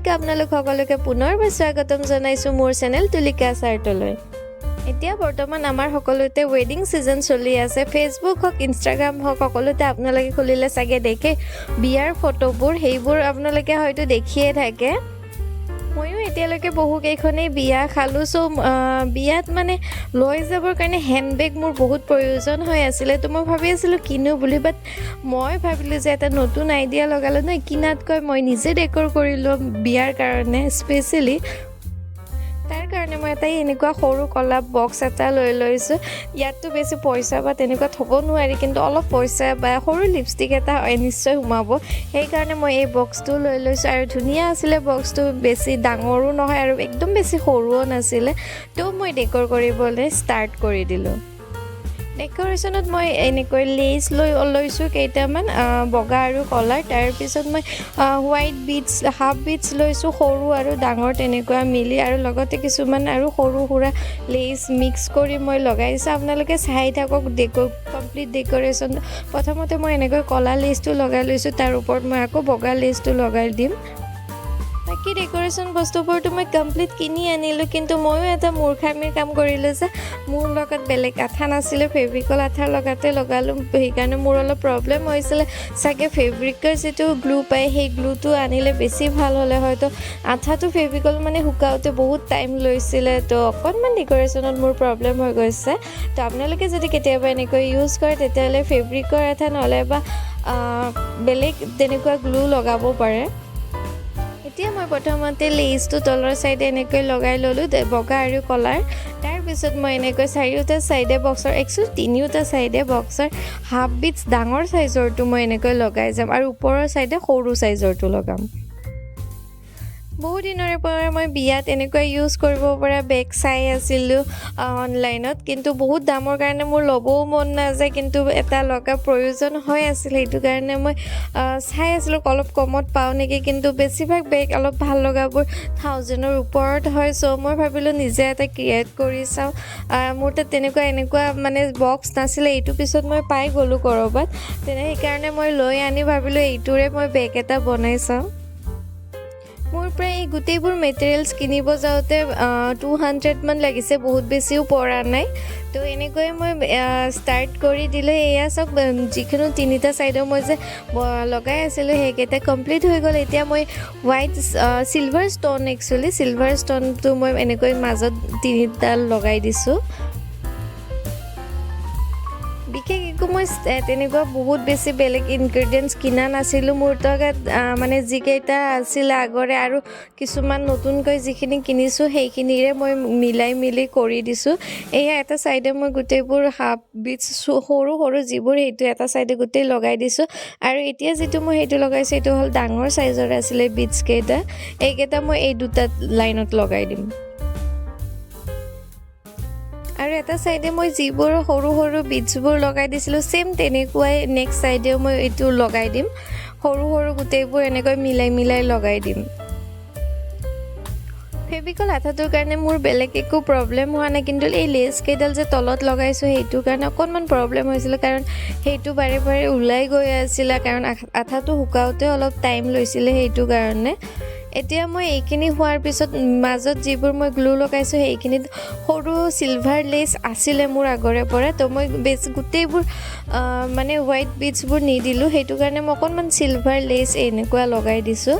আজিলৈকে আপোনালোক সকলোকে পুনৰবাৰ স্বাগতম জনাইছো মোৰ চেনেল তুলিকা চাৰ্টলৈ এতিয়া বৰ্তমান আমাৰ সকলোতে ৱেডিং সিজন চলি আছে ফেসবুক হক ইনষ্টাগ্ৰাম হক সকলোতে আপোনালোকে খুলিলে চাগে দেখে বিয়াৰ ফটোবোৰ সেইবোৰ আপোনালোকে হয়তো দেখিয়ে থাকে ময়ো এতিয়ালৈকে বহু কেইখনেই বিয়া খালো সো বিয়াত মানে লৈ যাবৰ কাৰণে হ্যান্ডবেগ মোৰ বহুত প্ৰয়োজন হৈ আছিল তো মই ভাবি আছিলো কিনো বুলি বাট মই ভাবিলো যে এটা নতুন আইডিয়া লগালো ন কিনাতকৈ মই নিজে ডেকোৰ কৰিলো বিয়াৰ কাৰণে স্পেশালি তাৰ কাৰণে মই এটা এনেকুৱা সৰু কলা বক্স এটা লৈ লৈছো ইয়াতটো বেছি পইচা বা তেনেকুৱা থব নোৱাৰি কিন্তু অলপ পইচা বা সৰু লিপষ্টিক এটা নিশ্চয় হুমাব সেই কাৰণে মই এই বক্সটো লৈ লৈছো আৰু ধুনিয়া আছিল বক্সটো বেছি ডাঙৰো নহয় আৰু একদম বেছি সৰুও নাছিল তো মই ডেকোৰ কৰিবলৈ ষ্টাৰ্ট কৰি দিলো ডেকোৰেশনত মই এনেকৈ লেস লৈছো কেইটামান বগা আৰু কলাৰ তাৰ পিছত মই হোৱাইট বিটস হাফ বিটস লৈছো সৰু আৰু ডাঙৰ তেনেকুৱা মিলি আৰু লগতে কিছুমান আৰু সৰু সুৰা লেস মিক্স কৰি মই লগাইছো আপোনালোকে চাই থাকক কমপ্লিট ডেকোৰেশন প্ৰথমতে মই এনেকৈ কলা লেসটো লগাই লৈছো তাৰ ওপৰত মই আকৌ বগা লেসটো লগাই দিম বাকি ডেকোৰেশন বস্তুবোৰটো মই কমপ্লিট কিনি আনিলো কিন্তু ময়ো এটা মূৰ্খামিৰ কাম কৰিলো যে মোৰ লগত বেলেগ আঠা নাছিলে ফেব্ৰিকল আঠাৰ লগাতে লগালো সেইকাৰণে মোৰ অলপ প্ৰবলেম হৈছিল সাকে ফেব্ৰিকৰ যেটো গ্লু পাই সেই গ্লুটো আনিলে বেছি ভাল হলে হয়তো আঠাটো ফেব্ৰিকল মানে হুকাওতে বহুত টাইম লৈছিল তো অকনমান ডেকোৰেশনত মোৰ প্ৰবলেম হৈ গৈছে তো আপোনালোকে যদি কেতিয়াবা এনেকৈ ইউজ কৰে তেতিয়ালে ফেব্ৰিকৰ আঠা নহলে বা বেলেগ তেনেকুৱা গ্লু লগাব পাৰে এতিয়া মই প্ৰথমতে লেসটো তলৰ সাইডে এনেকৈ লগাই ললো বগা আৰু কলাৰ তাৰ পিছত মই এনেকৈ চাৰিওটা সাইডে বক্সৰ তিনিওটা সাইডে বক্সৰ হাফ বিটস ডাঙৰ সাইজৰটো মই এনেকৈ লগাই যাম আৰু ওপৰৰ সাইডে সৰু সাইজৰটো লগাম বহুত দিনৰ পৰা মই বিয়াত এনেকৈ ইউজ কৰিব পৰা বেগ চাই আছিলো অনলাইনত কিন্তু বহুত দামৰ কাৰণে মোৰ লবও মন নাযায় কিন্তু এটা লগা প্ৰয়োজন হৈ আছিল সেইটো কাৰণে মই চাই আছিলো অলপ কমত পাও নেকি কিন্তু বেছিভাগ বেগ অলপ ভাল লগাবোৰ 1000ৰ ওপৰত হয় সো মই ভাবিলো নিজে এটা ক্ৰিয়েট কৰি চাও মোৰ তাত এনেকুৱা মানে বক্স নাছিলে এইটো পিছত মই পাই গলো কৰবাত তেনে সেইকাৰণে মই লৈ আনি ভাবিলো এইটোৰে মই বেগ এটা বনাই চাও মোৰ প্ৰায় এই গুটেইবোৰ মেটেৰিয়েলছ কিনিব যাওতে 200 মান লাগিছে বহুত বেছিও পৰা নাই তো এনেকৈ মই ষ্টাৰ্ট কৰি দিলে এয়া সব যিকোনো তিনিটা সাইডৰ মই যে লগাই আছিল হেকেটা কমপ্লিট হৈ গল এতিয়া মই white silver stone actually silver ষ্টনটো মই এনেকৈ মাজত তিনিটা লগাই দিছো বিশেষ একো মই তেনেকুৱা বহুত বেছি বেলেগ ইনগ্ৰেডিয়েন্টস কিনা নাছিলো মোৰ তগত মানে যিকেইটা আছিল আগৰে আৰু কিছুমান নতুনকৈ যিখিনি কিনিছো সেইখিনিৰে মই মিলি কৰি দিছো এয়া এটা সাইডে মই গুটেইবোৰ হাফ বিটস সৰু সৰু যিবোৰ হেতু এটা সাইডে গুটেই লগাই দিছো আৰু এতিয়া যেটো মই হেতু লগাইছো এটো হল ডাঙৰ সাইজৰ আছিল বিটস কেইটা এইকেইটা মই এই দুটা লাইনত লগাই দিম আৰু এটা সাইডে মই যিবোৰ সৰু সৰু বিটছবোৰ লগাই দিছিলো সেম তেনেকুৱাই নেক্সট সাইডেও মই এটো লগাই দিম সৰু সৰু গুটেইবোৰ এনেকৈ মিলাই লগাই দিম ফেব্ৰিকল আঠাটোৰ কাৰণে মোৰ বেলেগ একো প্ৰবলেম হোৱা নাই কিন্তু এই লেস কেডাল যে তলত লগাইছো হেতু কাৰণে অকনমান প্ৰবলেম হৈছিল কাৰণ হেতু বাৰে বাৰে উলাই গৈ আছিল কাৰণ আঠাটো হুকাওতে অলপ টাইম লৈছিল হেতু কাৰণে এতিয়া মই এইখিনি হোৱাৰ পিছত মাজত যিবোৰ মই গ্লু লগাইছো সেইখিনি সৰু সিলভাৰ লেস আছিল মোৰ আগৰে পৰা তো মই বেছ গুটেইবোৰ মানে হোৱাইট বিটছবোৰ নিদিলো হেতু কাৰণে মই অকনমান সিলভাৰ লেস এনেকুৱা লগাই দিছো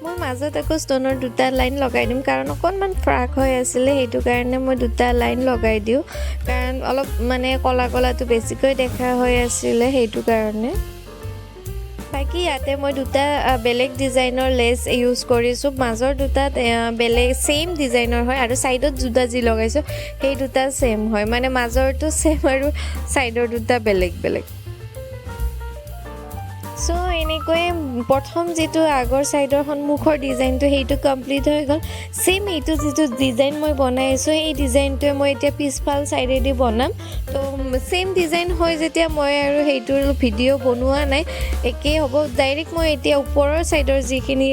মই মাজত আকৌ ষ্টনৰ দুটা লাইন লগাই দিম কাৰণ অকনমান ফ্ৰাক হৈ আছিল হেতু কাৰণে মই দুটা লাইন লগাই দিও কাৰণ অলপ মানে কলাটো বেছিকৈ দেখা হৈ আছিল হেতু কাৰণে বাকি ইয়াতে মই দুটা বেলেগ ডিজাইনৰ লেস ইউজ কৰিছো মাজৰ দুটা বেলেগ সেম ডিজাইনৰ হয় আৰু সাইডত দুটা যি লগাইছো সেই দুটা সেম হয় মানে মাজৰটো সেম আৰু সাইডৰ দুটা বেলেগ সো এনেকৈ প্ৰথম যেটো আগৰ সাইডৰ সন্মুখৰ ডিজাইনটো হেইটো কমপ্লিট হৈ গল সেম এইটো যেটো ডিজাইন মই বনাইছো এই ডিজাইনটো মই এতিয়া পিছফাল সাইডে দি বনাম তো সেম ডিজাইন হয় যেতিয়া মই আৰু হেইটোৰ ভিডিও বনোৱা নাই একে হ'ব ডাইৰেক্ট মই এতিয়া ওপৰৰ সাইডৰ যিখিনি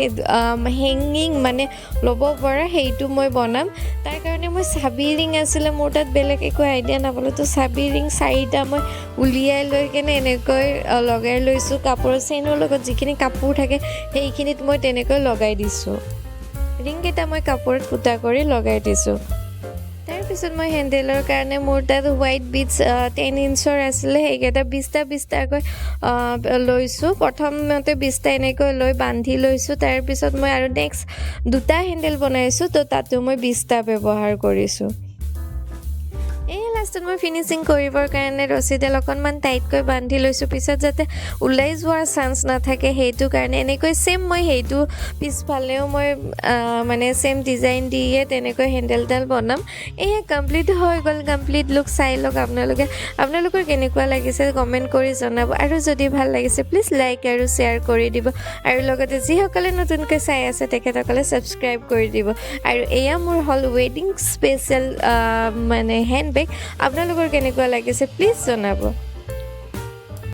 হেংগিং মানে লব পৰা হেইটো মই বনাম তাৰ কাৰণে মই চাবি ৰিং আছিলে মোৰ তাত বেলেগ একো আইডিয়া নাপালোঁ তো চাবি ৰিং 4টা মই উলিয়াই লৈ কেনে এনেকৈ লগাই লৈছোঁ কাপোৰৰ চেইনৰ লগত যিখিনি কাপোৰ থাকে সেইখিনিত মই তেনেকৈ লগাই দিছোঁ ৰিংকেইটা মই কাপোৰত ফুটা কৰি লগাই দিছোঁ তাৰপিছত মই হেণ্ডেলৰ কাৰণে মোৰ তাত হোৱাইট বিটছ 10 ইঞ্চৰ আছিলে সেইকেইটা 20টা লৈছোঁ প্ৰথমতে 20টা এনেকৈ লৈ বান্ধি লৈছোঁ তাৰপিছত মই আৰু নেক্সট 2টা হেণ্ডেল বনাইছোঁ তো তাতো মই 20টা ব্যৱহাৰ কৰিছোঁ এই লাষ্টত মই ফিনিচিং কৰিবৰ কাৰণে ৰছীডাল অকণমান টাইটকৈ বান্ধি লৈছোঁ পিছত যাতে ওলাই যোৱাৰ চান্স নাথাকে সেইটো কাৰণে এনেকৈ ছেম মই সেইটো পিছফালেও মই মানে ছেম ডিজাইন দিয়ে তেনেকৈ হেণ্ডেলডাল বনাম এয়া কমপ্লিট হৈ গ'ল কমপ্লিট লুক চাই লওক আপোনালোকৰ কেনেকুৱা লাগিছে কমেণ্ট কৰি জনাব আৰু যদি ভাল লাগিছে প্লিজ লাইক আৰু শ্বেয়াৰ কৰি দিব আৰু লগতে যিসকলে নতুনকৈ চাই আছে তেখেতসকলে ছাবস্ক্ৰাইব কৰি দিব আৰু এয়া মোৰ হ'ল ৱেডিং স্পেচিয়েল মানে হেণ্ডবেগ আপোনালোকৰ কেনেকুৱা লাগিছে প্লিজ জনাব